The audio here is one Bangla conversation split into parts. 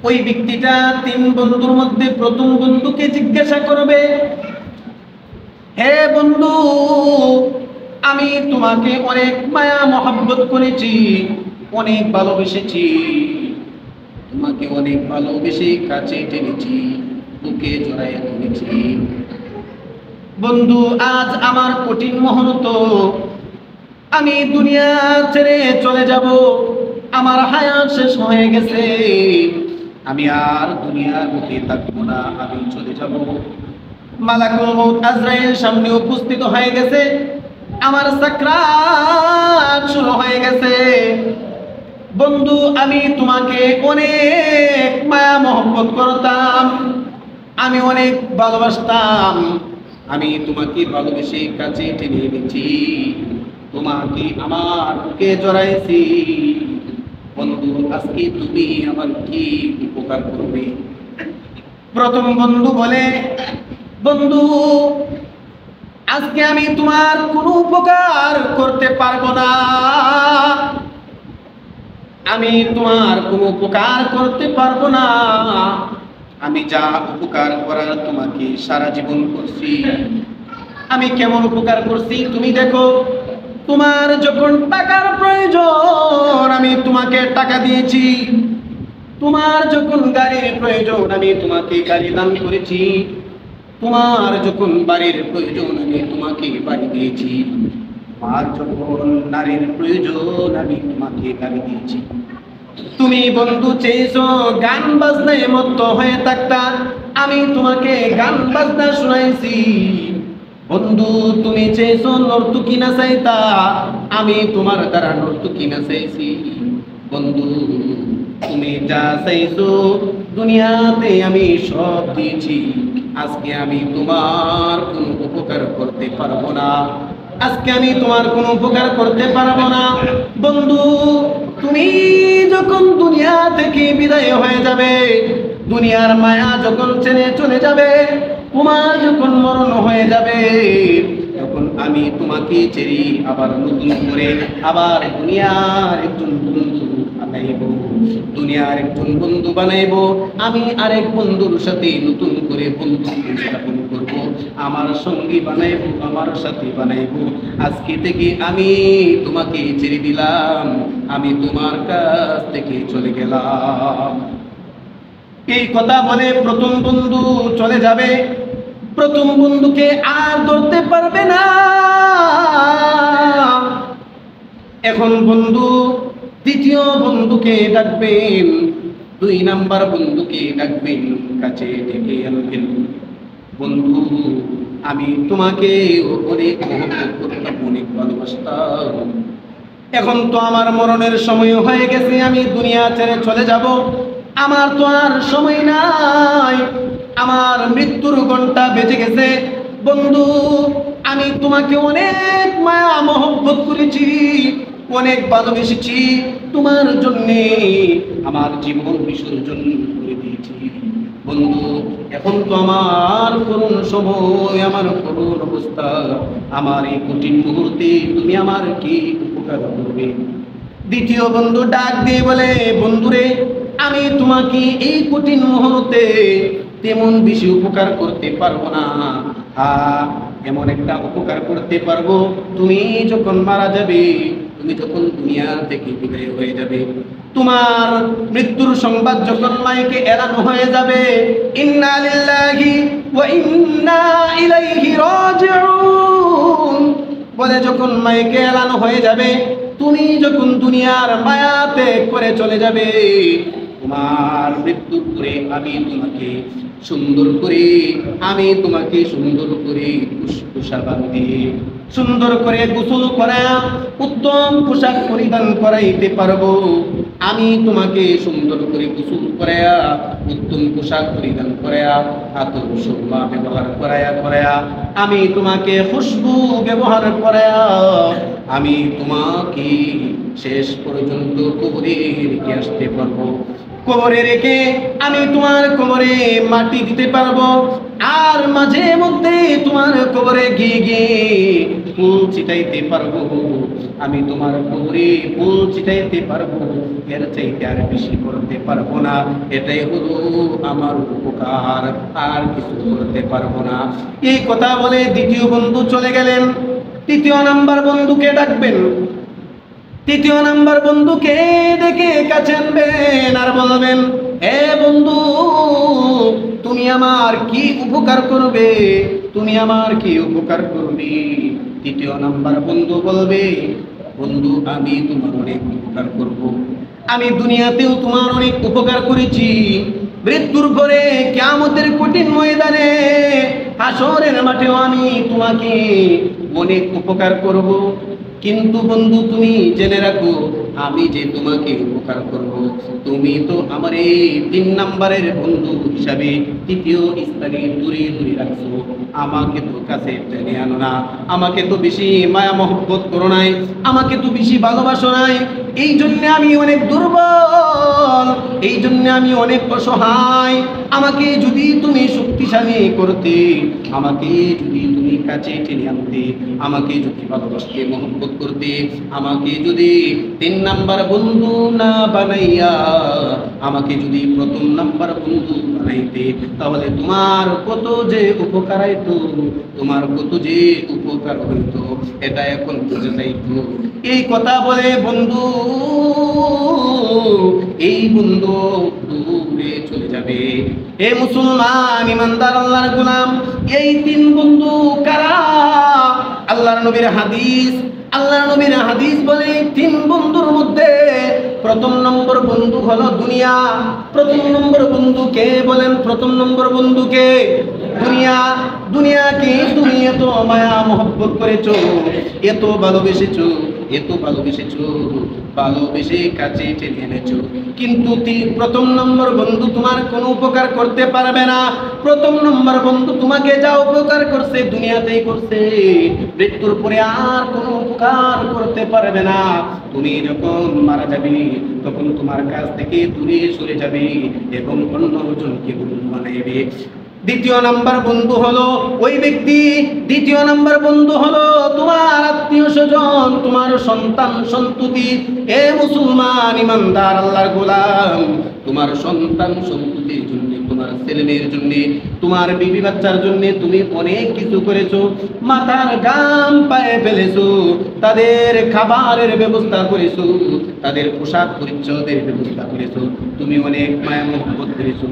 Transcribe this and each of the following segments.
ওই ব্যক্তিটা তিন বন্ধুর মধ্যে প্রথম বন্ধুকে জিজ্ঞাসা করবে, হে বন্ধু, আমি তোমাকে অনেক মায়া মহব্বত করেছি, অনেক ভালোবেসেছি, তোমাকে অনেক ভালোবেসে কাছে টেনেছি, বুকে জড়াইয়া ধরেছি। বন্ধু, আজ আমার কঠিন মুহূর্ত, আমি দুনিয়া ছেড়ে চলে যাব, আমার হায়াত শেষ হয়ে গেছে, আমি আর দুনিয়ার বুকে থাকবো না, আমি চলে যাব। মালাকুল মউত আজরাইল সামনে উপস্থিত হয়ে গেছে, আমার সাকরাত শুরু হয়ে গেছে। বন্ধু, আমি তোমাকে অনেক মায়া মহব্বত করতাম, আমি অনেক ভালোবাসতাম, আমি তোমাকে ভালোবেসে কাছে টেনে এনেছি, তোমাকে আমার বুকে জড়াইছি। বন্ধু, আজকে তুমি আমার কি উপকার করবে? প্রথম বন্ধু বলে, বন্ধু, আজকে আমি তোমার কোনো উপকার করতে পারবো না, আমি তোমার কোনো উপকার করতে পারবো না, আমি যা উপকার করার তোমাকে সারা জীবন করছি। আমি কেমন উপকার করছি তুমি দেখো। তোমার যখন টাকার প্রয়োজন আমি তোমাকে টাকা দিয়েছি, তোমার যখন গাড়ির প্রয়োজন আমি তোমাকে গাড়ি দান করেছি, তোমার যখন বাড়ির প্রয়োজন আমি তোমাকে বাড়ি দিয়েছি, তোমার যখন নারীর প্রয়োজন আমি তোমাকে গাড়ি দিয়েছি। তুমি বন্ধু চেয়েছো গান বাজনায় মত্ত হয়ে থাকতা, আমি তোমাকে গান বাজনা শুনাইছি। বন্ধু, তুমি চেয়েছো নর্তকী নাচাইতা, আমি তোমার দ্বারা নর্তকী নাচাইছি। বন্ধু, তুমি যা চাইছো দুনিয়াতে আমি সব দিয়েছি, আজকে আমি তোমার কোনো উপকার করতে পারবো না, আজকে আমি তোমার কোনো উপকার করতে পারবো না। বন্ধু, তুমি যখন দুনিয়া থেকে বিদায় হয়ে যাবে, দুনিয়ার মায়া যখন ছেড়ে চলে যাবে, তোমার যখন মরণ হয়ে যাবে, তখন আমি তোমাকে ছেড়ে আবার নতুন করে আবার দুনিয়ার একজন বন্ধু বানাইব, দুনিয়ার একজন বন্ধু বানাইব, আমি আরেক বন্ধুর সাথে নতুন করে বন্ধু স্থাপন করব, আমার সঙ্গী বানাইব, আমার সাথী বানাইব। আজকে থেকে আমি তোমাকে ছেড়ে দিলাম, আমি তোমার কাছ থেকে চলে গেলাম। এই কথা বলে প্রথম বন্ধু চলে যাবে, প্রথম বন্ধুকে আর ধরতে পারবে না। এখন বন্ধু দ্বিতীয় বন্ধুকে ডাকবেন, দুই নাম্বার বন্ধুকে ডাকবেন, কাছে ডেকে আনবেন। বন্ধু, আমি তোমাকে অনেক মহব্বত করতাম, অনেক ভালোবাসতাম, এখন তো আমার মরণের সময় হয়ে গেছে, আমি দুনিয়া ছেড়ে চলে যাব, আমার তো আর সময় নাই, আমার মৃত্যুর ঘন্টা বেজে গেছে। বন্ধু, আমি তোমাকে অনেক মায়া মহব্বত করেছি, অনেক ভালোবেসেছি, তোমার জন্যে আমার জীবন বিসর্জন করে দিয়েছি। বন্ধু, এখন তো আমার করুণ সময়, আমার করুণ অবস্থা, আমার এই কঠিন মুহূর্তে তুমি আমার কি উপকার করবে? দ্বিতীয় বন্ধু ডাক দিয়ে বলে, বন্ধুরে, আমি তোমাকে এই কঠিন মুহূর্তে তেমন বেশি উপকার করতে পারবো না, এমন একটা উপকার করতে পারবো, তুমি যখন মারা যাবে, তুমি যখন দুনিয়া থেকে বিদায় হয়ে যাবে, তোমার মৃত্যুর সংবাদ যখন মাইকে এলানো হয়ে যাবে, ইন্না লিল্লাহি ওয়া ইন্না ইলাইহি রাজিউন বলে যখন মাইকে এলানো হয়ে যাবে, তুমি যখন দুনিয়ার মায়া ত্যাগ করে চলে যাবে, তোমার মৃত্যুর পরে আমি তোমাকে সুন্দর করে, আমি তোমাকে সুন্দর করে পোশাক বাঁধে, সুন্দর করে গোসল করা, উত্তম পোশাক পরিধান করাইতে পারবো, আমি তোমাকে সুন্দর করে গোসল করায়া, উত্তম পোশাক পরিধান করায়া, আতর সুরমা ব্যবহার করায়া, আমি তোমাকে খুশবু ব্যবহার করায়া, আমি তোমাকে শেষ পর্যন্ত কবরে রেখে আসতে পারবো। কবরে রেখে আমি তোমার কবরে মাটি দিতে পারবো, আর মাঝে মধ্যে তোমার কবরে গিয়ে ফুল ছিটাইতে পারবো, আমি তোমার কবরে ফুল ছিটাইতে পারবো, এর চাইতে আর বেশি করতে পারবো না। এটাই হলো আমার উপকার, আর কিছু করতে পারবো না। এই কথা বলে দ্বিতীয় বন্ধু চলে গেলেন। তৃতীয় নাম্বার বন্ধুকে ডাকবেন। তৃতীয় নাম্বার বন্ধুকে ডেকে কাছে আনবেন আর বলবেন, হে বন্ধু, তুমি আমার কি উপকার করবে? তুমি আমার কি উপকার করবে? তৃতীয় নাম্বার বন্ধু বলবে, বন্ধু আমি তোমার অনেক উপকার করব। আমি দুনিয়াতেও তোমার অনেক উপকার করেছি, মৃত্যুর পরে কিয়ামতের কঠিন ময়দানে হাসরের মাঠেও আমি তোমাকে অনেক উপকার করব। কিন্তু বন্ধু তুমি জেনে রাখো, আমি যে তোমাকে উপকার করব, তুমি তো আমার এই 3 নাম্বারের বন্ধু হিসাবে তৃতীয় স্থানে দূরে দূরে রাখছো। আমাকে তো কাছে টেনে আনো না, আমাকে তো বেশি মায়া মহব্বত করো নাই, আমাকে তো বেশি ভালোবাসো নাই। এই জন্য আমি অনেক দুর্বল, এই জন্য আমি অনেক অসহায়। আমাকে যদি তুমি শক্তিশালী করতে, আমাকে যদি তুমি কাছে টেনে আনতে, আমাকে যদি ভালোবাসতে মহব্বত করতে, আমাকে যদি 3 নাম্বার বন্ধু না বানাইয়া আমাকে যদি প্রথম নাম্বার বন্ধু বানাইতে, তাহলে তোমার কত যে উপকার হইতো, তোমার কত যে উপকার হইতো, এটা এখন বুঝে যাইতো। এই কথা বলে বন্ধু, এই বন্ধু দূরে চলে যাবে। এ মুসলমান ইমানদার আল্লাহর গোলাম, এই 3 বন্ধু কারা? আল্লাহর নবীর হাদিস, আল্লাহর নবীর হাদিস বলে 3 বন্ধুর মধ্যে প্রথম নম্বর বন্ধু হলো দুনিয়া। প্রথম নম্বর বন্ধু কে বলেন? প্রথম নম্বর বন্ধুকে দুনিয়া। দুনিয়াকে তুমি এত মায়া মহব্বত করেছো, এত ভালোবেসেছো, এত ভালোবেসেছো, ভালোবেসে কাছে টেনে এনেছো, কিন্তু প্রথম নম্বর বন্ধু তোমার কোনো উপকার করতে পারবে না। প্রথম নম্বর বন্ধু তোমাকে যা উপকার করছে দুনিয়াতেই করছে, মৃত্যুর পরে আর কোনো উপকার করতে পারবে না। তুমি যখন মারা যাবে তখন তোমার কাছ থেকে দূরে সরে যাবে এবং অন্যজনকে বন্ধু বানাইবে। দ্বিতীয় নাম্বার বন্ধু হলো ওই ব্যক্তি, দ্বিতীয় নাম্বার বন্ধু হলো তোমার আত্মীয় স্বজন, তোমার সন্তান সন্ততি। এ মুসলমান ইমানদার আল্লাহর গোলাম, তোমার সন্তান সন্ততির জন্য, তোমার ছেলে মেয়ের জন্য, তোমার বিবি বাচ্চার জন্য তুমি অনেক কিছু করেছো, মাথার ঘাম পায়ে ফেলেছো, তাদের খাবারের ব্যবস্থা করেছো, তাদের পোশাক পরিচ্ছদের ব্যবস্থা করেছো, তুমি অনেক মায়া মহব্বত করেছো,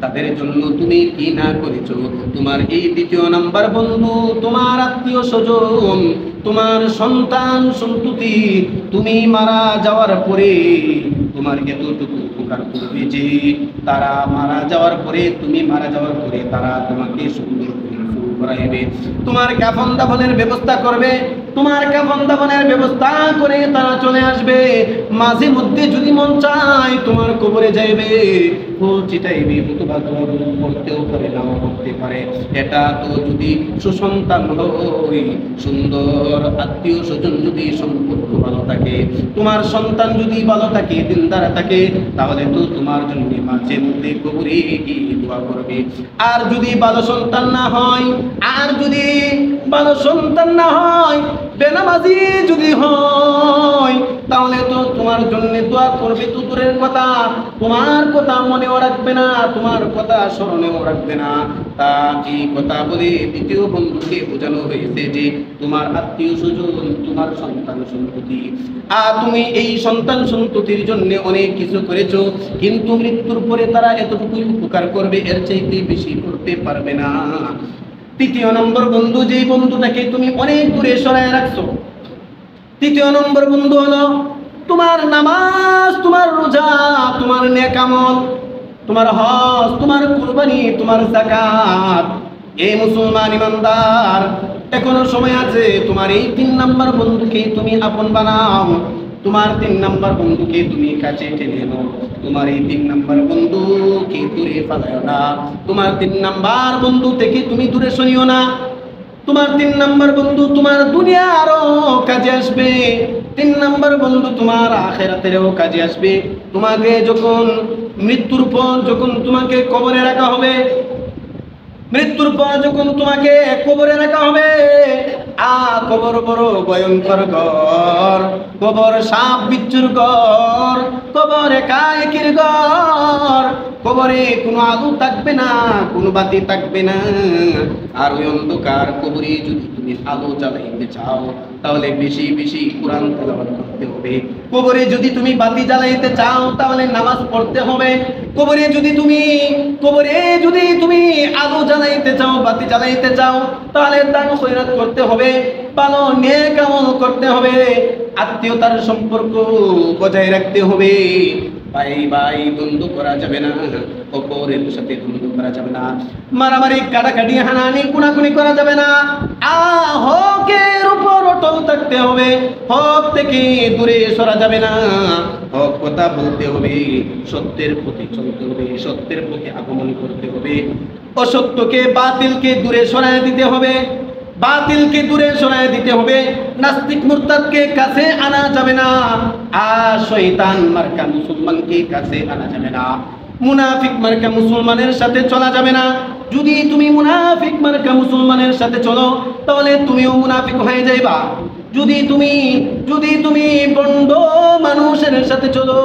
তাদের জন্য তুমি কি না করেছো। তোমার এই দ্বিতীয় নাম্বার বন্ধু, তোমার আত্মীয় স্বজন, তোমার সন্তান সন্ততি, তুমি মারা যাওয়ার পরে তোমার এতটুকু উপকার করবে যে তারা মারা যাওয়ার পরে, তুমি মারা যাওয়ার পরে তারা তোমাকে সুন্দর করাইবে, তোমার কাফন দাফনের ব্যবস্থা করবে, তোমার কাফন দাফনের ব্যবস্থা করে তারা চলে আসবে। মাঝে মধ্যে যদি মন চায় তোমার কবরে যাইবে, ফুল চিটাইবে, অথবা তোমার করতেও পারে, নাও করতে পারে। এটা তো যদি সুসন্তান হয়, সুন্দর আত্মীয় স্বজন যদি সম্পর্ক ভালো থাকে, তোমার সন্তান যদি ভালো থাকে, দিনদার থাকে, তাহলে তো তোমার জন্য মাঝে মধ্যে কবরে গিয়ে দোয়া করবে। আর যদি ভালো সন্তান না হয়, আর যদি ভালো সন্তান না হয়, বেনামাজি যদি হয়, তাহলে তো তোমার জন্য দোয়া করবে তো দূরের কথা, তোমার কথা মনেও রাখবে না, তোমার কথা স্মরণেও রাখবে না। তা এই কথা বলে দ্বিতীয় বন্ধুকে বোঝানো হয়েছে যে তোমার আত্মীয় স্বজন, তোমার সন্তান সন্ততি, আর তুমি এই সন্তান সন্ততির জন্য অনেক কিছু করেছো, কিন্তু মৃত্যুর পরে তারা এতটুকু উপকার করবে, এর চাইতে বেশি করতে পারবে না। তৃতীয় নম্বর বন্ধু, যেই বন্ধুটাকে তুমি অনেক দূরে সরায় রাখছো, তৃতীয় নম্বর বন্ধু হলো তোমার নামাজ, তোমার রোজা, তোমার নেক আমল, তোমার হজ, তোমার কুরবানি, তোমার যাকাত। এই মুসলমান ইমানদার, এখনো সময় আছে, তোমার এই 3 নাম্বার বন্ধুকে তুমি আপন বানাও, তোমার 3 নাম্বার বন্ধুকে তুমি কাছে টেনে নাও, তোমার এই 3 নাম্বার বন্ধুকে দূরে ফেলাও না, তোমার 3 নাম্বার বন্ধু থেকে তুমি দূরে সরিও না। তোমার 3 নাম্বার বন্ধু তোমার দুনিয়ারও কাজে আসবে, 3 নাম্বার বন্ধু তোমার আখিরাতেরও কাজে আসবে। তোমাকে যখন মৃত্যুর পর যখন তোমাকে কবরে রাখা হবে, মৃত্যুর পর যখন তোমাকে কবরে রাখা হবে, কবর বড় ভয়ঙ্কর ঘর, কবর সাপ বিচ্ছুর ঘর, কবর একাকির ঘর, কবরে কোনো আলো থাকবে না, কোনো বাতি থাকবে না। আর ওই অন্ধকার কবরে যদি তুমি আলো জ্বালাইতে চাও তাহলে বেশি বেশি কোরআন তেলাওয়াত করতে হবে। কবরে যদি তুমি বাতি জ্বালাইতে চাও তাহলে নামাজ পড়তে হবে। কবরে যদি তুমি আলো জ্বালাইতে চাও, বাতি জ্বালাইতে চাও তাহলে দান খয়রাত করতে হবে, ভালো নেক আমল করতে হবে, আত্মীয়তার সম্পর্ক বজায় রাখতে হবে। ভাই ভাই দ্বন্দ্ব করা যাবে না, অপরের সাথে দ্বন্দ্ব করা যাবে না, মারামারি কাটাকাটি হানাহানি খুনাখুনি করা যাবে না। হকের উপর অটল থাকতে হবে, হক থেকে দূরে সরা যাবে না, হক কথা বলতে হবে, সত্যের পথে চলতে হবে, সত্যের পথে আগমন করতে হবে, অসত্যকে বাতিলকে দূরে সরায় দিতে হবে, বাতিলকে দূরে সরায় দিতে হবে, নাস্তিক মুরতাদকে কাছে আনা যাবে না, আর শয়তান মার্কা মুসলমানকে কাছে আনা যাবে না, মুনাফিক মার্কা মুসলমানের সাথে চলা যাবে না। যদি তুমি মুনাফিক মার্কা মুসলমানের সাথে চলো তাহলে তুমিও মুনাফিক হয়ে যাইবা। যদি তুমি বন্ড মানুষের সাথে চলো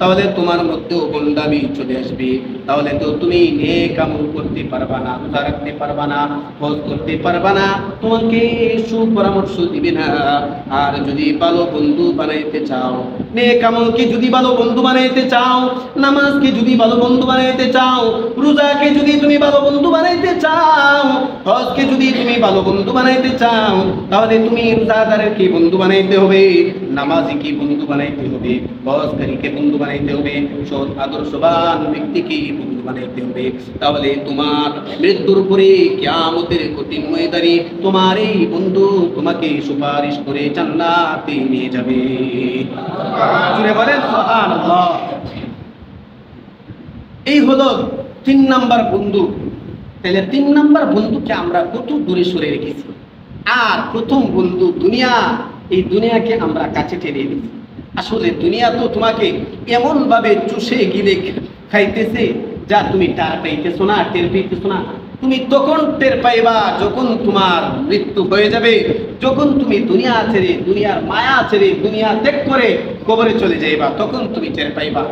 তাহলে তোমার মধ্যেও বন্ডামি চলে আসবে, তাহলে তো তুমি নেক আমল করতে পারবা না, রোজা রাখতে পারবা না, হজ করতে পারবা না, তোমাকে সুপরামর্শ দিবে না। আর যদি ভালো বন্ধু বানাইতে চাও, নেক আমলকে যদি ভালো বন্ধু বানাইতে চাও, নামাজকে যদি ভালো বন্ধু বানাইতে চাও, রোজাকে যদি তুমি ভালো বন্ধু বানাইতে চাও, হজকে যদি তুমি ভালো বন্ধু বানাইতে চাও, তাহলে তুমি রোজাদারকে বন্ধু বানাইতে হবে, নামাজিকে বন্ধু বানাইতে হবে, হজকারীকে বন্ধু বানাইতে হবে, সৎ আদর্শবান ব্যক্তিকে বন্ধু বানাইতে হবে। তাহলে তোমার মৃত্যুর পরে কিয়ামতের কঠিন ময়দানে তোমার এই বন্ধু তোমাকে সুপারিশ করে জান্নাতে নিয়ে যাবে। জুড়ে বলেন সুবহানাল্লাহ। এই হলো 3 নাম্বার বন্ধু। তাহলে 3 নাম্বার বন্ধুকে আমরা কত দূরে সরে রেখেছি। আর প্রথম বন্ধু দুনিয়া, এই দুনিয়াকে আমরা কাছে টেনে এনেছি। আসলে দুনিয়া তো তোমাকে এমন ভাবে চুষে গিলে খাইতেছে যা তুমি টের পাইতেছো না, টের পাইতেছো না। তুমি তখন টের পাইবা যখন তোমার মৃত্যু হয়ে যাবে, যখন তুমি দুনিয়া ছেড়ে, দুনিয়ার মায়া ছেড়ে, দুনিয়া ত্যাগ করে কবরে চলে যাইবা, তখন তুমি টের পাইবা।